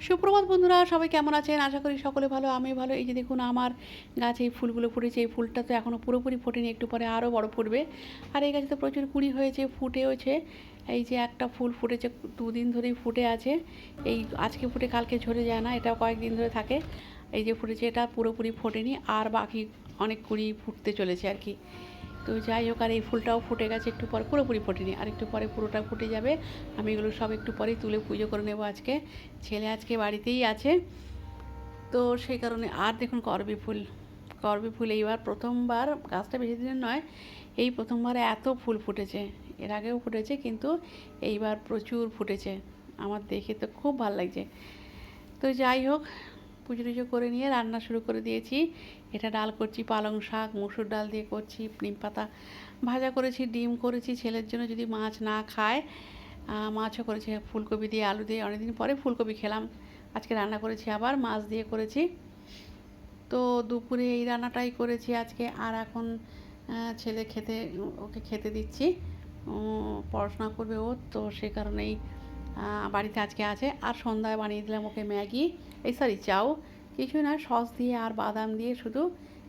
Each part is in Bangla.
সুপ্রভাত বন্ধুরা, সবাই কেমন আছেন? আশা করি সকলে ভালো, আমিও ভালো। এই যে দেখুন আমার গাছে এই ফুলগুলো ফুটেছে। এই ফুলটা তো এখনও পুরোপুরি ফোটেনি, একটু পরে আরও বড় ফুটবে। আর এই গাছে তো প্রচুর কুঁড়ি হয়েছে, ফুটেওছে। এই যে একটা ফুল ফুটেছে, 2 দিন ধরেই ফুটে আছে। এই আজকে ফুটে কালকে ঝরে যায় না, এটা কয়েকদিন ধরে থাকে। এই যে ফুটেছে, এটা পুরোপুরি ফোটেনি, আর বাকি অনেক কুঁড়ি ফুটতে চলেছে আর কি। তো যাই হোক, আর এই ফুলটাও ফুটে গেছে, একটু পরে পুরোপুরি ফোটেনি, আর একটু পরে পুরোটা ফুটে যাবে। আমি এগুলো সব একটু পরেই তুলে পুজো করে নেব আজকে। ছেলে আজকে বাড়িতেই আছে, তো সেই কারণে। আর দেখুন করবী ফুল এইবার প্রথমবার, গাছটা বেশি দিনের নয়, এই প্রথমবার এত ফুল ফুটেছে। এর আগেও ফুটেছে, কিন্তু এইবার প্রচুর ফুটেছে। আমার দেখে তো খুব ভালো লাগছে। তো যাই হোক, পুজো টুজো করে নিয়ে রান্না শুরু করে দিয়েছি। এটা ডাল করছি, পালং শাক মুসুর ডাল দিয়ে করছি, নিম পাতা ভাজা করেছি, ডিম করেছি ছেলের জন্য যদি মাছ না খায়। মাছও করেছি ফুলকপি দিয়ে, আলু দিয়ে। অনেকদিন পরে ফুলকপি খেলাম, আজকে রান্না করেছি, আবার মাছ দিয়ে করেছি। তো দুপুরে এই রান্নাটাই করেছি আজকে। আর এখন ছেলে ওকে খেতে দিচ্ছি। পড়াশোনা করবে ও, তো সে কারণেই বাড়িতে আজকে আছে। আর সন্ধ্যায় বানিয়ে দিলাম ওকে ম্যাগি, চাও, কিছুই না, সস দিয়ে আর বাদাম দিয়ে শুধু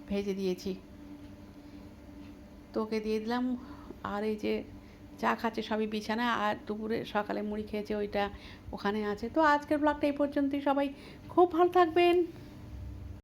ভেজে দিয়েছি, তো ওকে দিয়ে দিলাম। আর এই যে চা খাচ্ছে সবই বিছানায়, আর দুপুরে সকালে মুড়ি খেয়েছে, ওইটা ওখানে আছে। তো আজকের ব্লগটা এই পর্যন্তই। সবাই খুব ভালো থাকবেন।